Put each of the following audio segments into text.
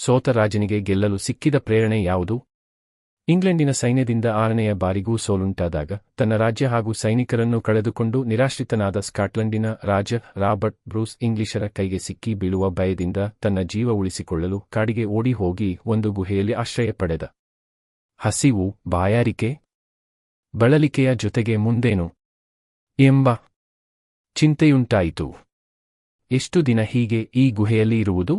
ಸೋತ ರಾಜನಿಗೆ ಗೆಲ್ಲಲು ಸಿಕ್ಕಿದ ಪ್ರೇರಣೆ ಯಾವುದು? ಇಂಗ್ಲೆಂಡಿನ ಸೈನ್ಯದಿಂದ 6ನೆಯ ಬಾರಿಗೂ ಸೋಲುಂಟಾದಾಗ ತನ್ನ ರಾಜ್ಯ ಹಾಗೂ ಸೈನಿಕರನ್ನು ಕಳೆದುಕೊಂಡು ನಿರಾಶ್ರಿತನಾದ ಸ್ಕಾಟ್ಲೆಂಡಿನ ರಾಜ ರಾಬರ್ಟ್ ಬ್ರೂಸ್ ಇಂಗ್ಲಿಷರ ಕೈಗೆ ಸಿಕ್ಕಿ ಬೀಳುವ ಭಯದಿಂದ ತನ್ನ ಜೀವ ಉಳಿಸಿಕೊಳ್ಳಲು ಕಾಡಿಗೆ ಓಡಿ ಹೋಗಿ ಒಂದು ಗುಹೆಯಲ್ಲಿ ಆಶ್ರಯ ಪಡೆದ. ಹಸಿವು, ಬಾಯಾರಿಕೆ, ಬಳಲಿಕೆಯ ಜೊತೆಗೆ ಮುಂದೇನು ಎಂಬ ಚಿಂತೆಯುಂಟಾಯಿತು. ಎಷ್ಟು ದಿನ ಹೀಗೆ ಈ ಗುಹೆಯಲ್ಲಿ ಇರುವುದು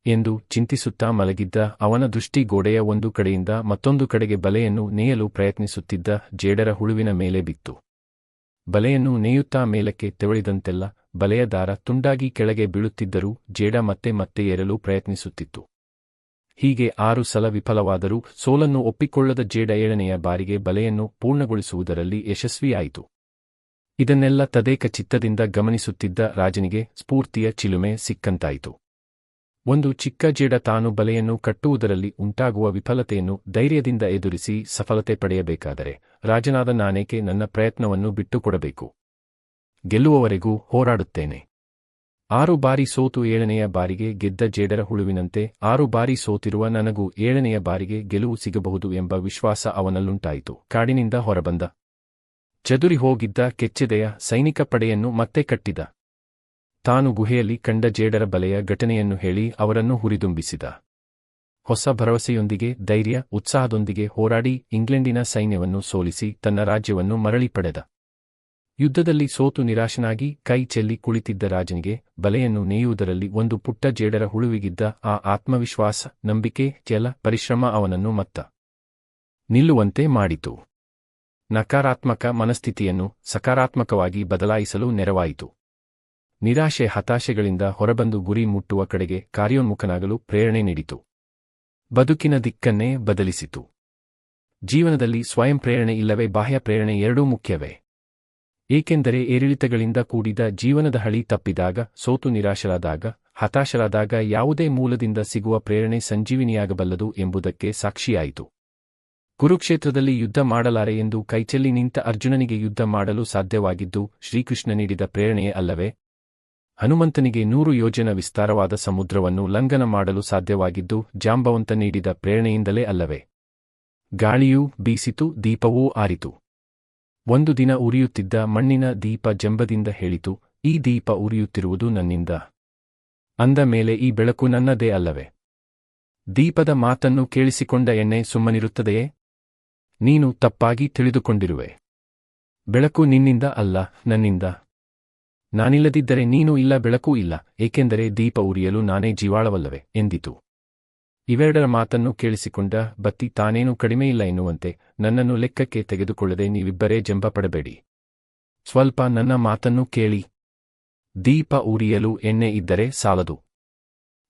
ಎಂದು ಚಿಂತಿಸುತ್ತಾ ಮಲಗಿದ್ದ ಅವನ ದೃಷ್ಟಿ ಗೋಡೆಯ ಒಂದು ಕಡೆಯಿಂದ ಮತ್ತೊಂದು ಕಡೆಗೆ ಬಲೆಯನ್ನು ನೇಯಲು ಪ್ರಯತ್ನಿಸುತ್ತಿದ್ದ ಜೇಡರ ಹುಳುವಿನ ಮೇಲೆ ಬಿತ್ತು. ಬಲೆಯನ್ನು ನೇಯುತ್ತಾ ಮೇಲಕ್ಕೆ ತೆವಳಿದಂತೆಲ್ಲ ಬಲೆಯ ದಾರ ತುಂಡಾಗಿ ಕೆಳಗೆ ಬೀಳುತ್ತಿದ್ದರೂ ಜೇಡ ಮತ್ತೆ ಮತ್ತೆ ಏರಲು ಪ್ರಯತ್ನಿಸುತ್ತಿತ್ತು. ಹೀಗೆ 6 ಸಲ ವಿಫಲವಾದರೂ ಸೋಲನ್ನು ಒಪ್ಪಿಕೊಳ್ಳದ ಜೇಡ 7ನೆಯ ಬಾರಿಗೆ ಬಲೆಯನ್ನು ಪೂರ್ಣಗೊಳಿಸುವುದರಲ್ಲಿ ಯಶಸ್ವಿಯಾಯಿತು. ಇದನ್ನೆಲ್ಲ ತದೇಕ ಚಿತ್ತದಿಂದ ಗಮನಿಸುತ್ತಿದ್ದ ರಾಜನಿಗೆ ಸ್ಫೂರ್ತಿಯ ಚಿಲುಮೆ ಸಿಕ್ಕಂತಾಯಿತು. ಒಂದು ಚಿಕ್ಕ ಜೇಡ ತಾನು ಬಲೆಯನ್ನು ಕಟ್ಟುವುದರಲ್ಲಿ ಉಂಟಾಗುವ ವಿಫಲತೆಯನ್ನು ಧೈರ್ಯದಿಂದ ಎದುರಿಸಿ ಸಫಲತೆ ಪಡೆಯಬೇಕಾದರೆ ರಾಜನಾದ ನಾನೇಕೆ ನನ್ನ ಪ್ರಯತ್ನವನ್ನು ಬಿಟ್ಟುಕೊಡಬೇಕು? ಗೆಲ್ಲುವವರೆಗೂ ಹೋರಾಡುತ್ತೇನೆ. 6 ಬಾರಿ ಸೋತು 7ನೆಯ ಬಾರಿಗೆ ಗೆದ್ದ ಜೇಡರ ಹುಳುವಿನಂತೆ 6 ಬಾರಿ ಸೋತಿರುವ ನನಗೂ 7ನೆಯ ಬಾರಿಗೆ ಗೆಲುವು ಸಿಗಬಹುದು ಎಂಬ ವಿಶ್ವಾಸ ಅವನಲ್ಲುಂಟಾಯಿತು. ಕಾಡಿನಿಂದ ಹೊರಬಂದ. ಚದುರಿ ಹೋಗಿದ್ದ ಕೆಚ್ಚೆದೆಯ ಸೈನಿಕ ಪಡೆಯನ್ನು ಮತ್ತೆ ಕಟ್ಟಿದ. ತಾನು ಗುಹೆಯಲ್ಲಿ ಕಂಡ ಜೇಡರ ಬಲೆಯ ಘಟನೆಯನ್ನು ಹೇಳಿ ಅವರನ್ನು ಹುರಿದುಂಬಿಸಿದ. ಹೊಸ ಭರವಸೆಯೊಂದಿಗೆ ಧೈರ್ಯ, ಉತ್ಸಾಹದೊಂದಿಗೆ ಹೋರಾಡಿ ಇಂಗ್ಲೆಂಡಿನ ಸೈನ್ಯವನ್ನು ಸೋಲಿಸಿ ತನ್ನ ರಾಜ್ಯವನ್ನು ಮರಳಿ ಪಡೆದ. ಯುದ್ಧದಲ್ಲಿ ಸೋತು ನಿರಾಶನಾಗಿ ಕೈ ಚೆಲ್ಲಿ ಕುಳಿತಿದ್ದ ರಾಜನಿಗೆ ಬಲೆಯನ್ನು ನೇಯುವುದರಲ್ಲಿ ಒಂದು ಪುಟ್ಟ ಜೇಡರ ಹುಳುವಿಗಿದ್ದ ಆ ಆತ್ಮವಿಶ್ವಾಸ, ನಂಬಿಕೆ, ಛಲ, ಪರಿಶ್ರಮ ಅವನನ್ನು ಮತ್ತ ನಿಲ್ಲುವಂತೆ ಮಾಡಿತು. ನಕಾರಾತ್ಮಕ ಮನಸ್ಥಿತಿಯನ್ನು ಸಕಾರಾತ್ಮಕವಾಗಿ ಬದಲಾಯಿಸಲು ನೆರವಾಯಿತು. ನಿರಾಶೆ, ಹತಾಶೆಗಳಿಂದ ಹೊರಬಂದು ಗುರಿ ಮುಟ್ಟುವ ಕಡೆಗೆ ಕಾರ್ಯೋನ್ಮುಖನಾಗಲು ಪ್ರೇರಣೆ ನೀಡಿತು. ಬದುಕಿನ ದಿಕ್ಕನ್ನೇ ಬದಲಿಸಿತು. ಜೀವನದಲ್ಲಿ ಸ್ವಯಂ ಪ್ರೇರಣೆ ಇಲ್ಲವೇ ಬಾಹ್ಯ ಪ್ರೇರಣೆ ಎರಡೂ ಮುಖ್ಯವೇ? ಏಕೆಂದರೆ ಏರಿಳಿತಗಳಿಂದ ಕೂಡಿದ ಜೀವನದ ಹಳಿ ತಪ್ಪಿದಾಗ, ಸೋತು ನಿರಾಶರಾದಾಗ, ಹತಾಶರಾದಾಗ ಯಾವುದೇ ಮೂಲದಿಂದ ಸಿಗುವ ಪ್ರೇರಣೆ ಸಂಜೀವಿನಿಯಾಗಬಲ್ಲದು ಎಂಬುದಕ್ಕೆ ಸಾಕ್ಷಿಯಾಯಿತು. ಕುರುಕ್ಷೇತ್ರದಲ್ಲಿ ಯುದ್ಧ ಮಾಡಲಾರೆ ಎಂದು ಕೈಚೆಲ್ಲಿ ನಿಂತ ಅರ್ಜುನನಿಗೆ ಯುದ್ಧ ಮಾಡಲು ಸಾಧ್ಯವಾಗಿದ್ದು ಶ್ರೀಕೃಷ್ಣ ನೀಡಿದ ಪ್ರೇರಣೆಯೇ ಅಲ್ಲವೇ? ಹನುಮಂತನಿಗೆ 100 ಯೋಜನ ವಿಸ್ತಾರವಾದ ಸಮುದ್ರವನ್ನು ಲಂಘನ ಮಾಡಲು ಸಾಧ್ಯವಾಗಿದ್ದು ಜಾಂಬವಂತ ನೀಡಿದ ಪ್ರೇರಣೆಯಿಂದಲೇ ಅಲ್ಲವೇ? ಗಾಳಿಯೂ ಬೀಸಿತು, ದೀಪವೂ ಆರಿತು. ಒಂದು ದಿನ ಉರಿಯುತ್ತಿದ್ದ ಮಣ್ಣಿನ ದೀಪ ಜಂಬದಿಂದ ಹೇಳಿತು, ಈ ದೀಪ ಉರಿಯುತ್ತಿರುವುದು ನನ್ನಿಂದ. ಅಂದ ಮೇಲೆ ಈ ಬೆಳಕು ನನ್ನದೇ ಅಲ್ಲವೇ? ದೀಪದ ಮಾತನ್ನು ಕೇಳಿಸಿಕೊಂಡ ಎಣ್ಣೆ ಸುಮ್ಮನಿರುತ್ತದೆಯೇ? ನೀನು ತಪ್ಪಾಗಿ ತಿಳಿದುಕೊಂಡಿರುವೆ. ಬೆಳಕು ನಿನ್ನಿಂದ ಅಲ್ಲ, ನನ್ನಿಂದ. ನಾನಿಲ್ಲದಿದ್ದರೆ ನೀನೂ ಇಲ್ಲ, ಬೆಳಕೂ ಇಲ್ಲ, ಏಕೆಂದರೆ ದೀಪ ಉರಿಯಲು ನಾನೇ ಜೀವಾಳವಲ್ಲವೇ ಎಂದಿತು. ಇವೆರಡರ ಮಾತನ್ನು ಕೇಳಿಸಿಕೊಂಡ ಬತ್ತಿ ತಾನೇನೂ ಕಡಿಮೆಯಿಲ್ಲ ಎನ್ನುವಂತೆ ನನ್ನನ್ನು ಲೆಕ್ಕಕ್ಕೆ ತೆಗೆದುಕೊಳ್ಳದೆ ನೀವಿಬ್ಬರೇ ಜಂಬ ಪಡಬೇಡಿ. ಸ್ವಲ್ಪ ನನ್ನ ಮಾತನ್ನು ಕೇಳಿ. ದೀಪ ಉರಿಯಲು ಎಣ್ಣೆ ಇದ್ದರೆ ಸಾಲದು.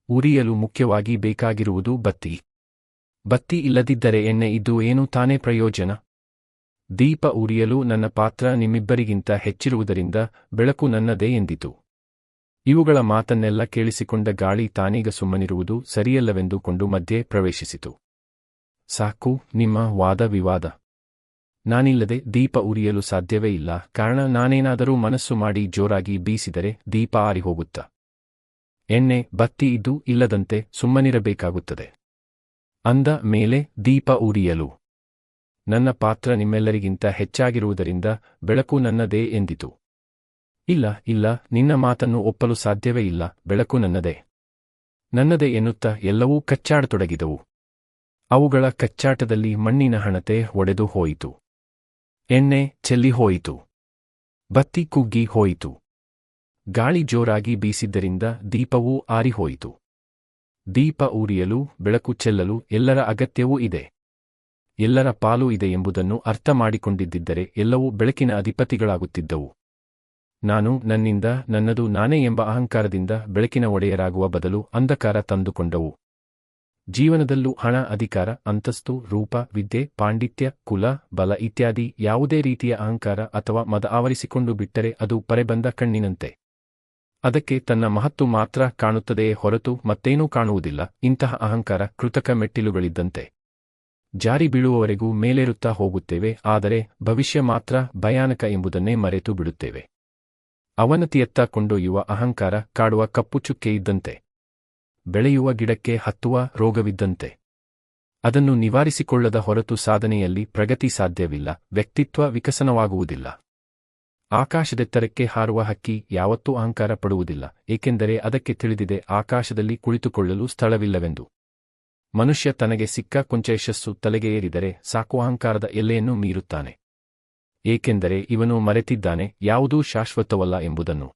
ಉರಿಯಲು ಮುಖ್ಯವಾಗಿ ಬೇಕಾಗಿರುವುದು ಬತ್ತಿ. ಬತ್ತಿ ಇಲ್ಲದಿದ್ದರೆ ಎಣ್ಣೆ ಇದ್ದು ಏನು ತಾನೇ ಪ್ರಯೋಜನ? ದೀಪ ಉರಿಯಲು ನನ್ನ ಪಾತ್ರ ನಿಮ್ಮಿಬ್ಬರಿಗಿಂತ ಹೆಚ್ಚಿರುವುದರಿಂದ ಬೆಳಕು ನನ್ನದೇ ಎಂದಿತು. ಇವುಗಳ ಮಾತನ್ನೆಲ್ಲ ಕೇಳಿಸಿಕೊಂಡ ಗಾಳಿ ತಾನೀಗ ಸುಮ್ಮನಿರುವುದು ಸರಿಯಲ್ಲವೆಂದುಕೊಂಡು ಮಧ್ಯೆ ಪ್ರವೇಶಿಸಿತು. ಸಾಕು ನಿಮ್ಮ ವಾದ ವಿವಾದ. ನಾನಿಲ್ಲದೆ ದೀಪ ಉರಿಯಲು ಸಾಧ್ಯವೇ ಇಲ್ಲ. ಕಾರಣ ನಾನೇನಾದರೂ ಮನಸ್ಸು ಮಾಡಿ ಜೋರಾಗಿ ಬೀಸಿದರೆ ದೀಪ ಆರಿಹೋಗುತ್ತಾ. ಎಣ್ಣೆ, ಬತ್ತಿ ಇದ್ದು ಇಲ್ಲದಂತೆ ಸುಮ್ಮನಿರಬೇಕಾಗುತ್ತದೆ. ಅಂದ ಮೇಲೆ ದೀಪ ಉರಿಯಲು ನನ್ನ ಪಾತ್ರ ನಿಮ್ಮೆಲ್ಲರಿಗಿಂತ ಹೆಚ್ಚಾಗಿರುವುದರಿಂದ ಬೆಳಕು ನನ್ನದೇ ಎಂದಿತು. ಇಲ್ಲ ಇಲ್ಲ, ನಿನ್ನ ಮಾತನ್ನು ಒಪ್ಪಲು ಸಾಧ್ಯವೇ ಇಲ್ಲ, ಬೆಳಕು ನನ್ನದೇ. ನನ್ನದೇ ಎನ್ನುತ್ತಾ ಎಲ್ಲವೂ ಕಚ್ಚಾಡತೊಡಗಿದವು. ಅವುಗಳ ಕಚ್ಚಾಟದಲ್ಲಿ ಮಣ್ಣಿನ ಹಣತೆ ಒಡೆದು ಹೋಯಿತು. ಎಣ್ಣೆ ಚೆಲ್ಲಿ ಹೋಯಿತು. ಬತ್ತಿ ಕುಗ್ಗಿ ಹೋಯಿತು. ಗಾಳಿ ಜೋರಾಗಿ ಬೀಸಿದ್ದರಿಂದ ದೀಪವೂ ಆರಿಹೋಯಿತು. ದೀಪ ಉರಿಯಲು, ಬೆಳಕು ಚೆಲ್ಲಲು ಎಲ್ಲರ ಅಗತ್ಯವೂ ಇದೆ. ಎಲ್ಲರ ಪಾಲು ಇದೆ ಎಂಬುದನ್ನು ಅರ್ಥ ಮಾಡಿಕೊಂಡಿದ್ದರೆ ಎಲ್ಲವೂ ಬೆಳಕಿನ ಅಧಿಪತಿಗಳಾಗುತ್ತಿದ್ದವು. ನಾನು ನನ್ನಿಂದ, ನನ್ನದು ನಾನೇ ಎಂಬ ಅಹಂಕಾರದಿಂದ ಬೆಳಕಿನ ಒಡೆಯರಾಗುವ ಬದಲು ಅಂಧಕಾರ ತಂದುಕೊಂಡವು. ಜೀವನದಲ್ಲೂ ಹಣ, ಅಧಿಕಾರ, ಅಂತಸ್ತು, ರೂಪ, ವಿದ್ಯೆ, ಪಾಂಡಿತ್ಯ, ಕುಲ, ಬಲ ಇತ್ಯಾದಿ ಯಾವುದೇ ರೀತಿಯ ಅಹಂಕಾರ ಅಥವಾ ಮದ ಆವರಿಸಿಕೊಂಡು ಬಿಟ್ಟರೆ ಅದು ಪರೆಬಂದ ಕಣ್ಣಿನಂತೆ. ಅದಕ್ಕೆ ತನ್ನ ಮಹತ್ತು ಮಾತ್ರ ಕಾಣುತ್ತದೆಯೇ ಹೊರತು ಮತ್ತೇನೂ ಕಾಣುವುದಿಲ್ಲ. ಇಂತಹ ಅಹಂಕಾರ ಕೃತಕ ಮೆಟ್ಟಿಲುಗಳಿದ್ದಂತೆ. ಜಾರಿ ಬೀಳುವವರೆಗೂ ಮೇಲೇರುತ್ತಾ ಹೋಗುತ್ತೇವೆ, ಆದರೆ ಭವಿಷ್ಯ ಮಾತ್ರ ಭಯಾನಕ ಎಂಬುದನ್ನೇ ಮರೆತು ಬಿಡುತ್ತೇವೆ. ಅವನತಿಯತ್ತ ಕೊಂಡೊಯ್ಯುವ ಅಹಂಕಾರ ಕಾಡುವ ಕಪ್ಪು ಚುಕ್ಕೆ ಇದ್ದಂತೆ. ಬೆಳೆಯುವ ಗಿಡಕ್ಕೆ ಹತ್ತುವ ರೋಗವಿದ್ದಂತೆ. ಅದನ್ನು ನಿವಾರಿಸಿಕೊಳ್ಳದ ಹೊರತು ಸಾಧನೆಯಲ್ಲಿ ಪ್ರಗತಿ ಸಾಧ್ಯವಿಲ್ಲ, ವ್ಯಕ್ತಿತ್ವ ವಿಕಸನವಾಗುವುದಿಲ್ಲ. ಆಕಾಶದೆತ್ತರಕ್ಕೆ ಹಾರುವ ಹಕ್ಕಿ ಯಾವತ್ತೂ ಅಹಂಕಾರ ಪಡುವುದಿಲ್ಲ, ಏಕೆಂದರೆ ಅದಕ್ಕೆ ತಿಳಿದಿದೆ ಆಕಾಶದಲ್ಲಿ ಕುಳಿತುಕೊಳ್ಳಲು ಸ್ಥಳವಿಲ್ಲವೆಂದು. ಮನುಷ್ಯ ತನಗೆ ಸಿಕ್ಕ ಕೊಂಚ ಯಶಸ್ಸು ತಲೆಗೆ ಏರಿದರೆ ಸಾಕು ಅಹಂಕಾರದ ಎಲ್ಲೆಯನ್ನು ಮೀರುತ್ತಾನೆ. ಏಕೆಂದರೆ ಇವನು ಮರೆತಿದ್ದಾನೆ ಯಾವುದೂ ಶಾಶ್ವತವಲ್ಲ ಎಂಬುದನ್ನು.